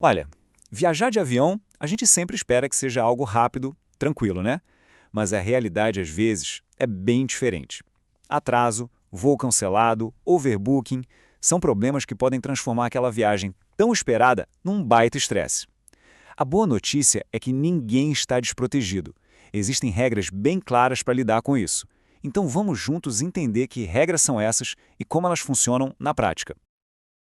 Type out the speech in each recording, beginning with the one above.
Olha, viajar de avião, a gente sempre espera que seja algo rápido, tranquilo, né? Mas a realidade, às vezes, é bem diferente. Atraso, voo cancelado, overbooking, são problemas que podem transformar aquela viagem tão esperada num baita estresse. A boa notícia é que ninguém está desprotegido. Existem regras bem claras para lidar com isso. Então vamos juntos entender que regras são essas e como elas funcionam na prática.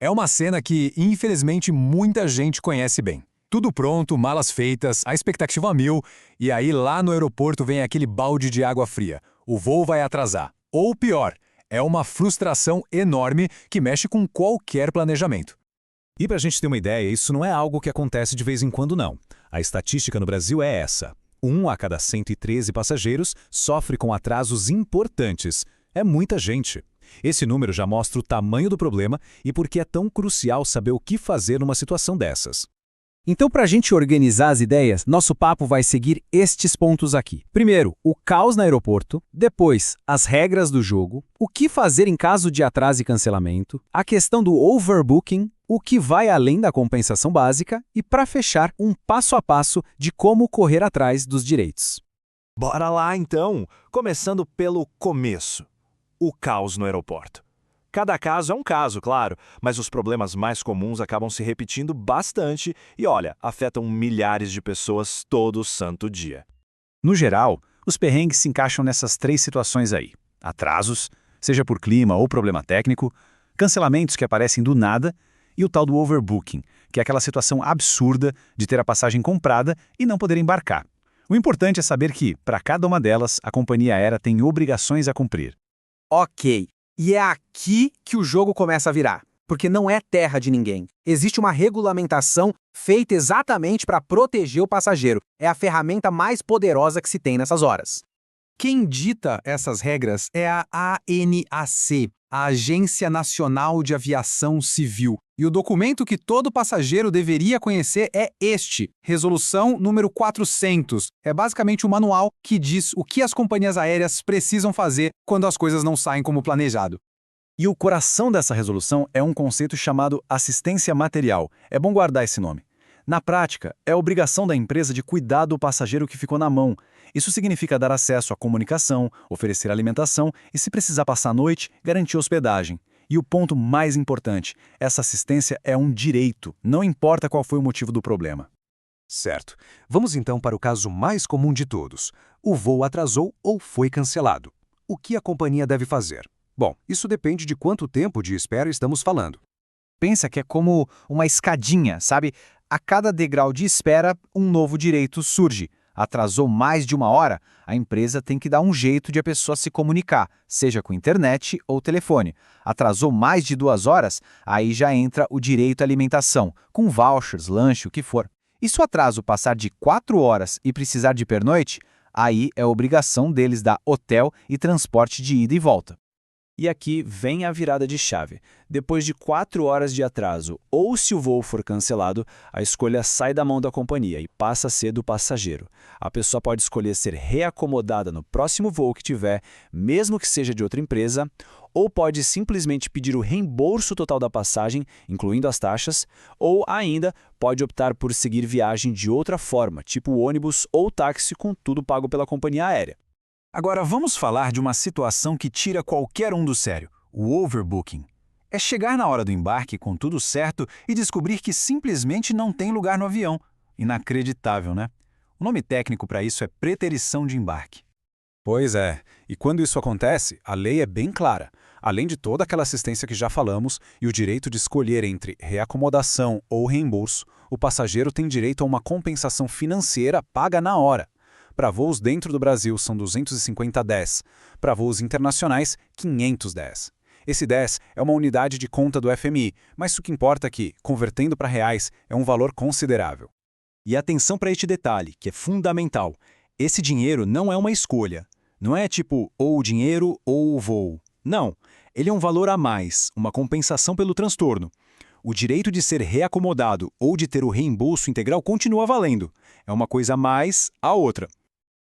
É uma cena que, infelizmente, muita gente conhece bem. Tudo pronto, malas feitas, a expectativa a mil, e aí lá no aeroporto vem aquele balde de água fria. O voo vai atrasar. Ou pior, é uma frustração enorme que mexe com qualquer planejamento. E para a gente ter uma ideia, isso não é algo que acontece de vez em quando, não. A estatística no Brasil é essa. 1 a cada 113 passageiros sofre com atrasos importantes. É muita gente. Esse número já mostra o tamanho do problema e por que é tão crucial saber o que fazer numa situação dessas. Então, para a gente organizar as ideias, nosso papo vai seguir estes pontos aqui. Primeiro, o caos no aeroporto. Depois, as regras do jogo. O que fazer em caso de atraso e cancelamento. A questão do overbooking. O que vai além da compensação básica. E, para fechar, um passo a passo de como correr atrás dos direitos. Bora lá, então! Começando pelo começo. O caos no aeroporto. Cada caso é um caso, claro, mas os problemas mais comuns acabam se repetindo bastante e, olha, afetam milhares de pessoas todo santo dia. No geral, os perrengues se encaixam nessas 3 situações aí. Atrasos, seja por clima ou problema técnico, cancelamentos que aparecem do nada e o tal do overbooking, que é aquela situação absurda de ter a passagem comprada e não poder embarcar. O importante é saber que, para cada uma delas, a companhia aérea tem obrigações a cumprir. Ok. E é aqui que o jogo começa a virar, porque não é terra de ninguém. Existe uma regulamentação feita exatamente para proteger o passageiro. É a ferramenta mais poderosa que se tem nessas horas. Quem dita essas regras é a ANAC, a Agência Nacional de Aviação Civil. E o documento que todo passageiro deveria conhecer é este, Resolução número 400. É basicamente um manual que diz o que as companhias aéreas precisam fazer quando as coisas não saem como planejado. E o coração dessa resolução é um conceito chamado assistência material. É bom guardar esse nome. Na prática, é a obrigação da empresa de cuidar do passageiro que ficou na mão. Isso significa dar acesso à comunicação, oferecer alimentação e, se precisar passar a noite, garantir hospedagem. E o ponto mais importante, essa assistência é um direito, não importa qual foi o motivo do problema. Certo. Vamos então para o caso mais comum de todos. O voo atrasou ou foi cancelado. O que a companhia deve fazer? Bom, isso depende de quanto tempo de espera estamos falando. Pensa que é como uma escadinha, sabe? A cada degrau de espera, um novo direito surge. Atrasou mais de 1 hora, a empresa tem que dar um jeito de a pessoa se comunicar, seja com internet ou telefone. Atrasou mais de 2 horas, aí já entra o direito à alimentação, com vouchers, lanche, o que for. E se o atraso passar de 4 horas e precisar de pernoite, aí é obrigação deles dar hotel e transporte de ida e volta. E aqui vem a virada de chave. Depois de 4 horas de atraso ou se o voo for cancelado, a escolha sai da mão da companhia e passa a ser do passageiro. A pessoa pode escolher ser reacomodada no próximo voo que tiver, mesmo que seja de outra empresa, ou pode simplesmente pedir o reembolso total da passagem, incluindo as taxas, ou ainda pode optar por seguir viagem de outra forma, tipo ônibus ou táxi com tudo pago pela companhia aérea. Agora vamos falar de uma situação que tira qualquer um do sério, o overbooking. É chegar na hora do embarque com tudo certo e descobrir que simplesmente não tem lugar no avião. Inacreditável, né? O nome técnico para isso é preterição de embarque. Pois é, e quando isso acontece, a lei é bem clara. Além de toda aquela assistência que já falamos e o direito de escolher entre reacomodação ou reembolso, o passageiro tem direito a uma compensação financeira paga na hora. Para voos dentro do Brasil são 250 DES, para voos internacionais 500 DES. Esse 10 é uma unidade de conta do FMI, mas o que importa é que, convertendo para reais, é um valor considerável. E atenção para este detalhe, que é fundamental. Esse dinheiro não é uma escolha. Não é tipo ou o dinheiro ou o voo. Não, ele é um valor a mais, uma compensação pelo transtorno. O direito de ser reacomodado ou de ter o reembolso integral continua valendo. É uma coisa a mais a outra.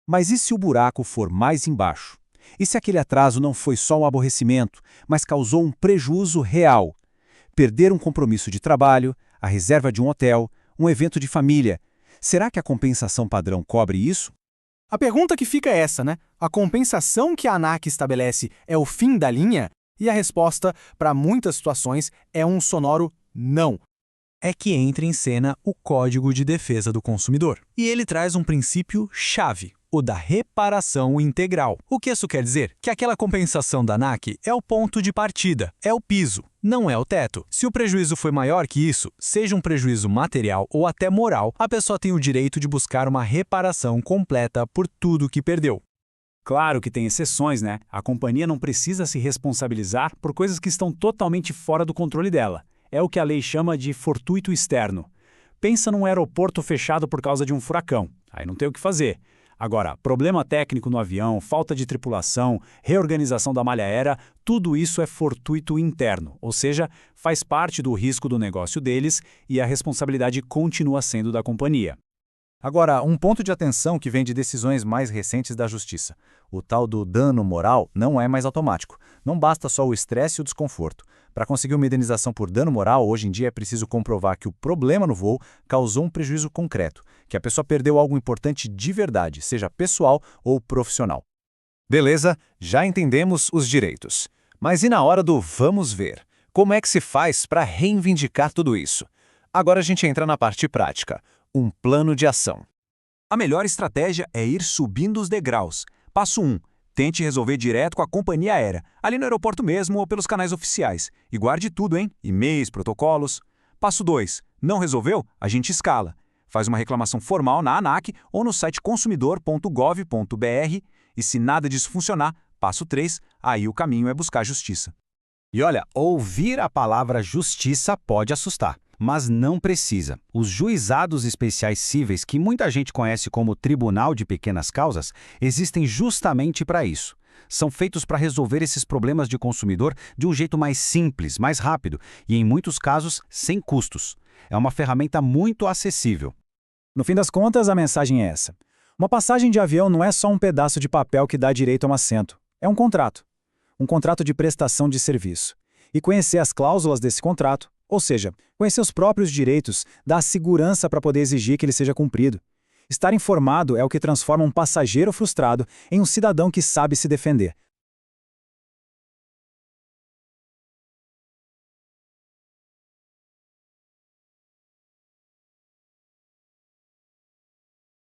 Mas e se o buraco for mais embaixo? E se aquele atraso não foi só um aborrecimento, mas causou um prejuízo real? Perder um compromisso de trabalho, a reserva de um hotel, um evento de família. Será que a compensação padrão cobre isso? A pergunta que fica é essa, né? A compensação que a ANAC estabelece é o fim da linha? E a resposta, para muitas situações, é um sonoro não. É que entra em cena o Código de Defesa do Consumidor. E ele traz um princípio-chave, o da reparação integral. O que isso quer dizer? Que aquela compensação da ANAC é o ponto de partida, é o piso, não é o teto. Se o prejuízo foi maior que isso, seja um prejuízo material ou até moral, a pessoa tem o direito de buscar uma reparação completa por tudo que perdeu. Claro que tem exceções, né? A companhia não precisa se responsabilizar por coisas que estão totalmente fora do controle dela. É o que a lei chama de fortuito externo. Pensa num aeroporto fechado por causa de um furacão. Aí não tem o que fazer. Agora, problema técnico no avião, falta de tripulação, reorganização da malha aérea, tudo isso é fortuito interno, ou seja, faz parte do risco do negócio deles e a responsabilidade continua sendo da companhia. Agora, um ponto de atenção que vem de decisões mais recentes da Justiça. O tal do dano moral não é mais automático. Não basta só o estresse e o desconforto. Para conseguir uma indenização por dano moral, hoje em dia é preciso comprovar que o problema no voo causou um prejuízo concreto, que a pessoa perdeu algo importante de verdade, seja pessoal ou profissional. Beleza, já entendemos os direitos. Mas e na hora do vamos ver? Como é que se faz para reivindicar tudo isso? Agora a gente entra na parte prática. Um plano de ação. A melhor estratégia é ir subindo os degraus. Passo 1. Tente resolver direto com a companhia aérea, ali no aeroporto mesmo ou pelos canais oficiais. E guarde tudo, hein? E-mails, protocolos. Passo 2. Não resolveu? A gente escala. Faz uma reclamação formal na ANAC ou no site consumidor.gov.br e se nada disso funcionar, passo 3, aí o caminho é buscar justiça. E olha, ouvir a palavra justiça pode assustar. Mas não precisa. Os juizados especiais cíveis, que muita gente conhece como Tribunal de Pequenas Causas, existem justamente para isso. São feitos para resolver esses problemas de consumidor de um jeito mais simples, mais rápido e, em muitos casos, sem custos. É uma ferramenta muito acessível. No fim das contas, a mensagem é essa. Uma passagem de avião não é só um pedaço de papel que dá direito a um assento. É um contrato. Um contrato de prestação de serviço. E conhecer as cláusulas desse contrato, ou seja, conhecer os próprios direitos, dá segurança para poder exigir que ele seja cumprido. Estar informado é o que transforma um passageiro frustrado em um cidadão que sabe se defender,